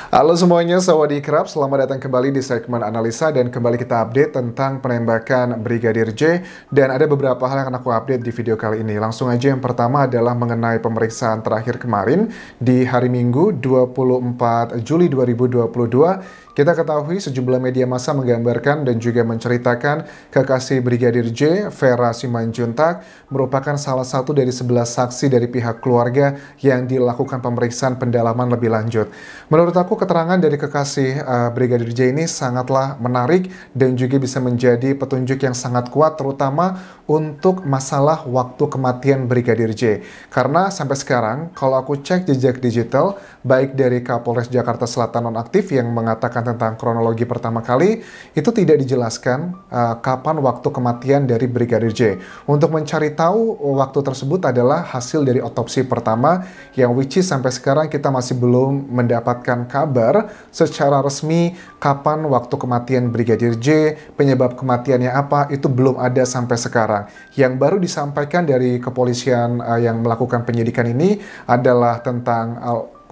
Halo semuanya, sawadee-krap. Selamat datang kembali di segmen analisa dan kembali kita update tentang penembakan Brigadir J. Dan ada beberapa hal yang akan aku update di video kali ini. Langsung aja, yang pertama adalah mengenai pemeriksaan terakhir kemarin di hari Minggu 24 Juli 2022. Kita ketahui sejumlah media massa menggambarkan dan juga menceritakan kekasih Brigadir J, Vera Simanjuntak, merupakan salah satu dari 11 saksi dari pihak keluarga yang dilakukan pemeriksaan pendalaman lebih lanjut. Menurut aku, keterangan dari kekasih Brigadir J ini sangatlah menarik dan juga bisa menjadi petunjuk yang sangat kuat, terutama untuk masalah waktu kematian Brigadir J. Karena sampai sekarang, kalau aku cek jejak digital, baik dari Kapolres Jakarta Selatan nonaktif yang mengatakan tentang kronologi pertama kali, itu tidak dijelaskan kapan waktu kematian dari Brigadir J. Untuk mencari tahu waktu tersebut adalah hasil dari otopsi pertama, yang which is sampai sekarang kita masih belum mendapatkan kabar secara resmi kapan waktu kematian Brigadir J, penyebab kematiannya apa, itu belum ada sampai sekarang. Yang baru disampaikan dari kepolisian yang melakukan penyidikan ini adalah tentang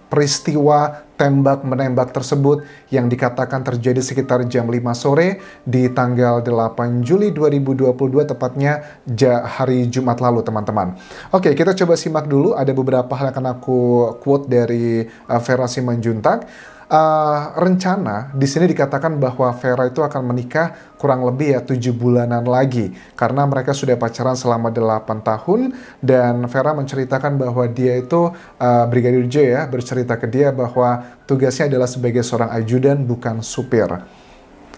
peristiwa tembak-menembak tersebut yang dikatakan terjadi sekitar jam 5 sore di tanggal 8 Juli 2022, tepatnya hari Jumat lalu, teman-teman. Oke, kita coba simak dulu. Ada beberapa hal yang akan aku quote dari Vera Simanjuntak. Rencana di sini dikatakan bahwa Vera itu akan menikah kurang lebih 7 bulanan lagi, karena mereka sudah pacaran selama 8 tahun, dan Vera menceritakan bahwa dia itu Brigadir J bercerita ke dia bahwa tugasnya adalah sebagai seorang ajudan, bukan supir.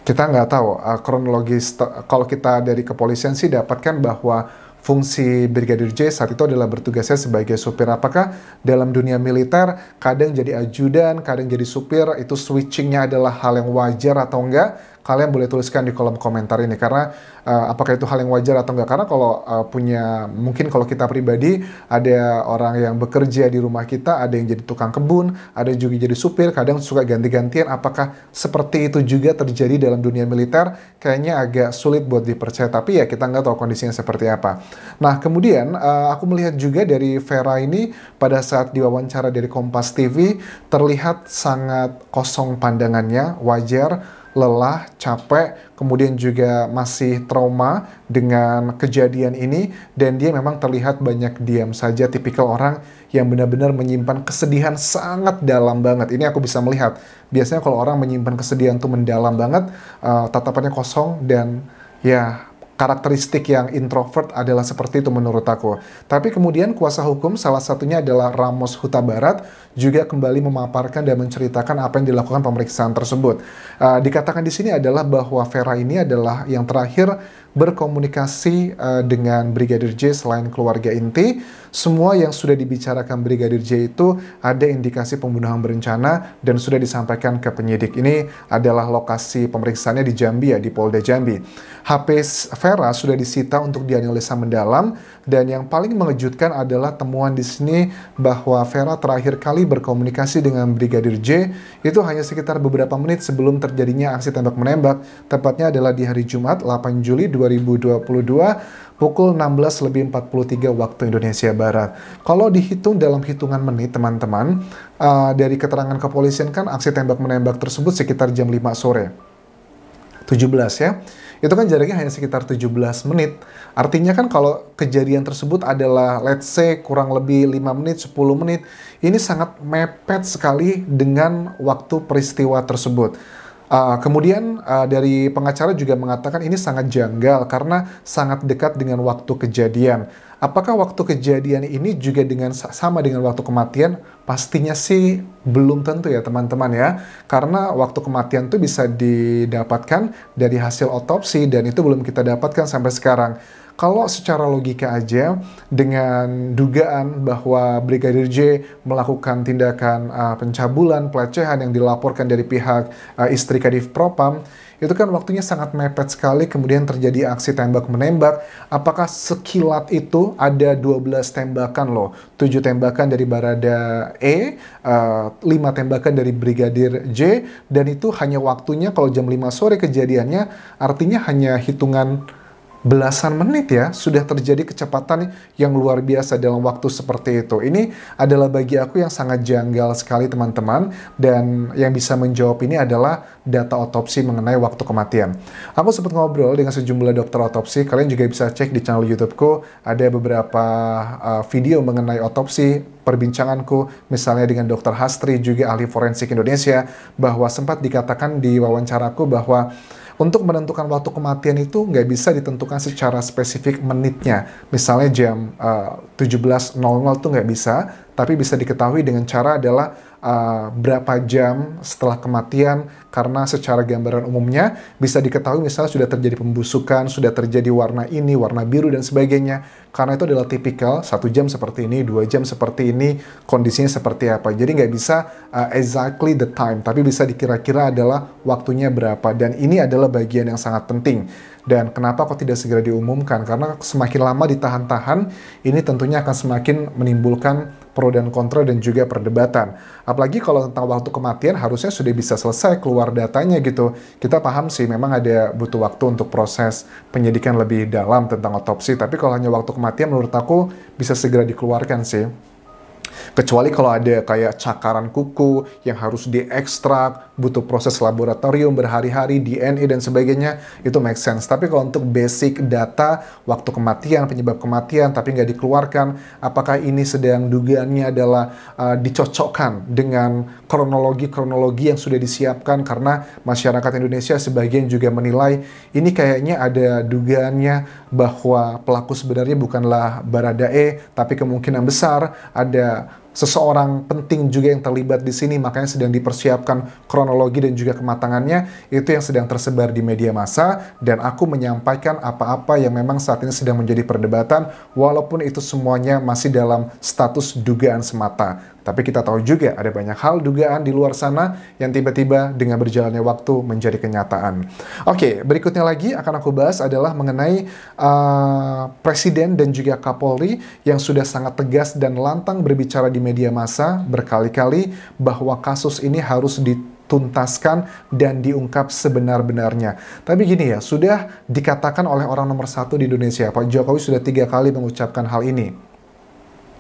Kita nggak tahu kronologis. Kalau kita dari kepolisian sih dapatkan bahwa fungsi Brigadir J saat itu adalah bertugasnya sebagai supir. Apakah dalam dunia militer kadang jadi ajudan, kadang jadi supir, itu switchingnya adalah hal yang wajar atau enggak? Kalian boleh tuliskan di kolom komentar ini, karena apakah itu hal yang wajar atau enggak. Karena kalau mungkin kalau kita pribadi, ada orang yang bekerja di rumah kita, ada yang jadi tukang kebun, ada juga jadi supir, kadang suka ganti-gantian. Apakah seperti itu juga terjadi dalam dunia militer? Kayaknya agak sulit buat dipercaya, tapi ya kita nggak tahu kondisinya seperti apa. Nah, kemudian aku melihat juga dari Vera ini pada saat diwawancara dari Kompas TV, terlihat sangat kosong pandangannya, wajar, lelah, capek, kemudian juga masih trauma dengan kejadian ini, dan dia memang terlihat banyak diam saja, tipikal orang yang benar-benar menyimpan kesedihan sangat dalam banget. Ini aku bisa melihat. Biasanya kalau orang menyimpan kesedihan tuh mendalam banget, tatapannya kosong, dan ya karakteristik yang introvert adalah seperti itu menurut aku. Tapi kemudian kuasa hukum, salah satunya adalah Ramos Huta Barat, juga kembali memaparkan dan menceritakan apa yang dilakukan pemeriksaan tersebut. Dikatakan di sini adalah bahwa Vera ini adalah yang terakhir berkomunikasi dengan Brigadir J selain keluarga inti. Semua yang sudah dibicarakan Brigadir J itu ada indikasi pembunuhan berencana dan sudah disampaikan ke penyidik. Ini adalah lokasi pemeriksaannya di Jambi di Polda Jambi. HP Vera sudah disita untuk dianalisa mendalam, dan yang paling mengejutkan adalah temuan di sini bahwa Vera terakhir kali berkomunikasi dengan Brigadir J itu hanya sekitar beberapa menit sebelum terjadinya aksi tembak-menembak, tepatnya adalah di hari Jumat 8 Juli 2022 pukul 16:43 waktu Indonesia Barat. Kalau dihitung dalam hitungan menit, teman-teman, dari keterangan kepolisian kan aksi tembak-menembak tersebut sekitar jam 5 sore. 17 ya. Itu kan jaraknya hanya sekitar 17 menit. Artinya kan kalau kejadian tersebut adalah let's say kurang lebih 5 menit, 10 menit, ini sangat mepet sekali dengan waktu peristiwa tersebut. Kemudian dari pengacara juga mengatakan ini sangat janggal karena sangat dekat dengan waktu kejadian. Apakah waktu kejadian ini juga sama dengan waktu kematian? Pastinya sih belum tentu ya, teman-teman ya. Karena waktu kematian itu bisa didapatkan dari hasil otopsi, dan itu belum kita dapatkan sampai sekarang. Kalau secara logika aja, dengan dugaan bahwa Brigadir J melakukan tindakan pencabulan, pelecehan yang dilaporkan dari pihak istri Kadif Propam, itu kan waktunya sangat mepet sekali, kemudian terjadi aksi tembak-menembak. Apakah sekilat itu ada 12 tembakan loh? 7 tembakan dari Barada E, 5 tembakan dari Brigadir J, dan itu hanya waktunya kalau jam 5 sore kejadiannya, artinya hanya hitungan belasan menit ya, sudah terjadi kecepatan yang luar biasa dalam waktu seperti itu. Ini adalah bagi aku yang sangat janggal sekali teman-teman, dan yang bisa menjawab ini adalah data otopsi mengenai waktu kematian. Aku sempat ngobrol dengan sejumlah dokter otopsi, kalian juga bisa cek di channel YouTubeku, ada beberapa video mengenai otopsi, perbincanganku, misalnya dengan Dr. Hastri, juga ahli forensik Indonesia, bahwa sempat dikatakan di wawancaraku bahwa untuk menentukan waktu kematian itu nggak bisa ditentukan secara spesifik menitnya. Misalnya jam 17.00 tuh nggak bisa, tapi bisa diketahui dengan cara adalah berapa jam setelah kematian, karena secara gambaran umumnya bisa diketahui misalnya sudah terjadi pembusukan, sudah terjadi warna ini, warna biru, dan sebagainya. Karena itu adalah tipikal 1 jam seperti ini, 2 jam seperti ini, kondisinya seperti apa. Jadi nggak bisa exactly the time, tapi bisa dikira-kira adalah waktunya berapa. Dan ini adalah bagian yang sangat penting. Dan kenapa kok tidak segera diumumkan? Karena semakin lama ditahan-tahan, ini tentunya akan semakin menimbulkan pro dan kontra dan juga perdebatan. Apalagi kalau tentang waktu kematian harusnya sudah bisa selesai keluar datanya gitu. Kita paham sih memang ada butuh waktu untuk proses penyidikan lebih dalam tentang otopsi, tapi kalau hanya waktu kematian menurut aku bisa segera dikeluarkan sih. Kecuali kalau ada kayak cakaran kuku yang harus diekstrak, butuh proses laboratorium berhari-hari, DNA dan sebagainya, itu make sense. Tapi kalau untuk basic data, waktu kematian, penyebab kematian, tapi nggak dikeluarkan, apakah ini sedang dugaannya adalah dicocokkan dengan kronologi-kronologi yang sudah disiapkan, karena masyarakat Indonesia sebagian juga menilai ini kayaknya ada dugaannya bahwa pelaku sebenarnya bukanlah Baradae, tapi kemungkinan besar ada seseorang penting juga yang terlibat di sini, makanya sedang dipersiapkan kronologi dan juga kematangannya. Itu yang sedang tersebar di media massa, dan aku menyampaikan apa-apa yang memang saat ini sedang menjadi perdebatan, walaupun itu semuanya masih dalam status dugaan semata. Tapi kita tahu juga ada banyak hal dugaan di luar sana yang tiba-tiba dengan berjalannya waktu menjadi kenyataan. Oke, berikutnya lagi akan aku bahas adalah mengenai Presiden dan juga Kapolri yang sudah sangat tegas dan lantang berbicara di media massa berkali-kali bahwa kasus ini harus dituntaskan dan diungkap sebenar-benarnya. Tapi gini ya, sudah dikatakan oleh orang nomor 1 di Indonesia, Pak Jokowi sudah 3 kali mengucapkan hal ini.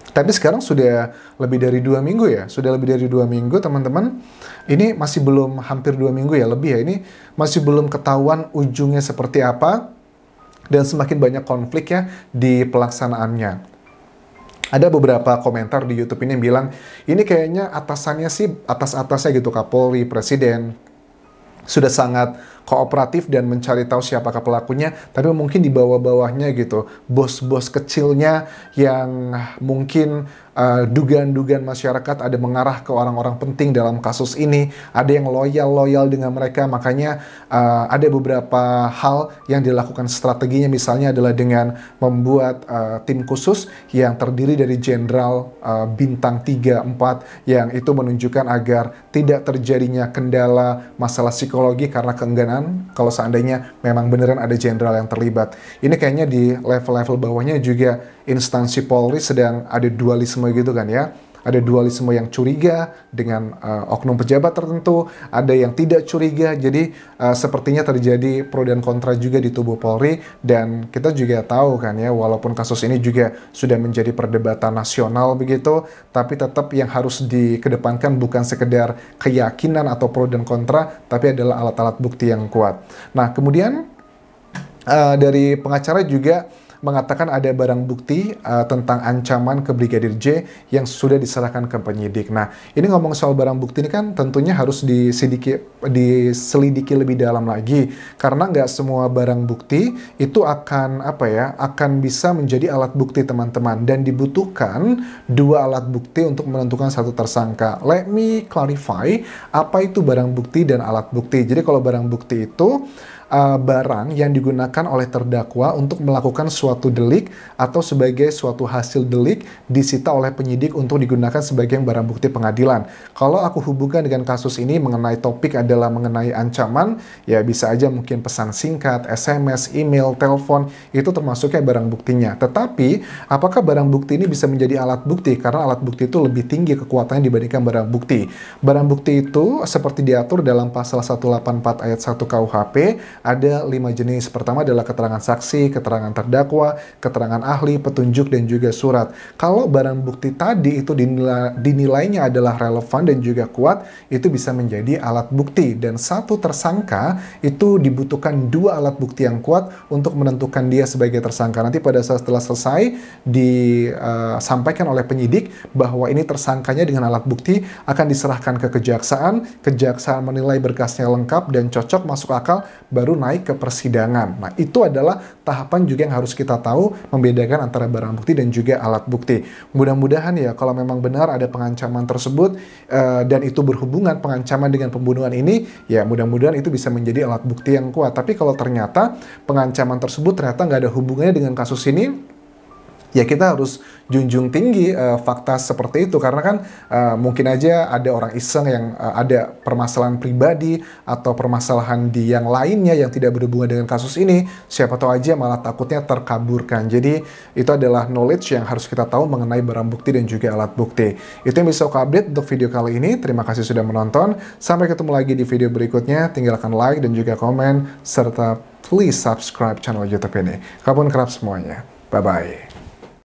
Tapi sekarang sudah lebih dari 2 minggu ya, sudah lebih dari 2 minggu teman-teman. Ini masih belum, hampir 2 minggu ya, lebih ya, ini masih belum ketahuan ujungnya seperti apa, dan semakin banyak konflik ya di pelaksanaannya. Ada beberapa komentar di YouTube ini yang bilang, ini kayaknya atasannya sih, atas-atasnya gitu, Kapolri, Presiden, sudah sangat kooperatif dan mencari tahu siapakah pelakunya, tapi mungkin di bawah-bawahnya gitu, bos-bos kecilnya yang mungkin dugaan-dugaan masyarakat ada mengarah ke orang-orang penting dalam kasus ini, ada yang loyal dengan mereka, makanya ada beberapa hal yang dilakukan strateginya, misalnya adalah dengan membuat tim khusus yang terdiri dari jenderal bintang 3, 4, yang itu menunjukkan agar tidak terjadinya kendala masalah psikologi karena keengganan kalau seandainya memang beneran ada jenderal yang terlibat. Ini kayaknya di level-level bawahnya juga instansi Polri sedang ada dualisme gitu kan ya. Ada dualisme yang curiga dengan oknum pejabat tertentu, ada yang tidak curiga. Jadi sepertinya terjadi pro dan kontra juga di tubuh Polri, dan kita juga tahu kan ya, walaupun kasus ini juga sudah menjadi perdebatan nasional begitu, tapi tetap yang harus dikedepankan bukan sekedar keyakinan atau pro dan kontra, tapi adalah alat-alat bukti yang kuat. Nah, kemudian dari pengacara juga mengatakan ada barang bukti tentang ancaman ke Brigadir J yang sudah diserahkan ke penyidik. Nah, ini ngomong soal barang bukti ini kan tentunya harus diselidiki lebih dalam lagi, karena nggak semua barang bukti itu akan akan bisa menjadi alat bukti teman-teman, dan dibutuhkan 2 alat bukti untuk menentukan satu tersangka. Let me clarify apa itu barang bukti dan alat bukti. Jadi kalau barang bukti itu barang yang digunakan oleh terdakwa untuk melakukan suatu delik atau sebagai suatu hasil delik disita oleh penyidik untuk digunakan sebagai barang bukti pengadilan. Kalau aku hubungkan dengan kasus ini mengenai topik adalah mengenai ancaman, ya bisa aja mungkin pesan singkat, SMS, email, telepon, itu termasuknya barang buktinya. Tetapi, apakah barang bukti ini bisa menjadi alat bukti? Karena alat bukti itu lebih tinggi kekuatannya dibandingkan barang bukti. Barang bukti itu seperti diatur dalam pasal 184 ayat 1 KUHP ada 5 jenis. Pertama adalah keterangan saksi, keterangan terdakwa, keterangan ahli, petunjuk, dan juga surat. Kalau barang bukti tadi itu dinilainya adalah relevan dan juga kuat, itu bisa menjadi alat bukti. Dan satu tersangka itu dibutuhkan 2 alat bukti yang kuat untuk menentukan dia sebagai tersangka. Nanti pada saat setelah selesai disampaikan oleh penyidik bahwa ini tersangkanya dengan alat bukti, akan diserahkan ke kejaksaan. Kejaksaan menilai berkasnya lengkap dan cocok, masuk akal, baru naik ke persidangan. Nah, itu adalah tahapan juga yang harus kita tahu, membedakan antara barang bukti dan juga alat bukti. Mudah-mudahan ya, kalau memang benar ada pengancaman tersebut dan itu berhubungan pengancaman dengan pembunuhan ini, ya mudah-mudahan itu bisa menjadi alat bukti yang kuat. Tapi kalau ternyata pengancaman tersebut ternyata nggak ada hubungannya dengan kasus ini, ya kita harus junjung tinggi fakta seperti itu, karena kan mungkin aja ada orang iseng yang ada permasalahan pribadi atau permasalahan di yang lainnya yang tidak berhubungan dengan kasus ini, siapa tahu aja malah takutnya terkaburkan. Jadi itu adalah knowledge yang harus kita tahu mengenai barang bukti dan juga alat bukti. Itu yang bisa aku update untuk video kali ini. Terima kasih sudah menonton, sampai ketemu lagi di video berikutnya. Tinggalkan like dan juga komen, serta please subscribe channel YouTube ini. Kapan kerap semuanya, bye bye.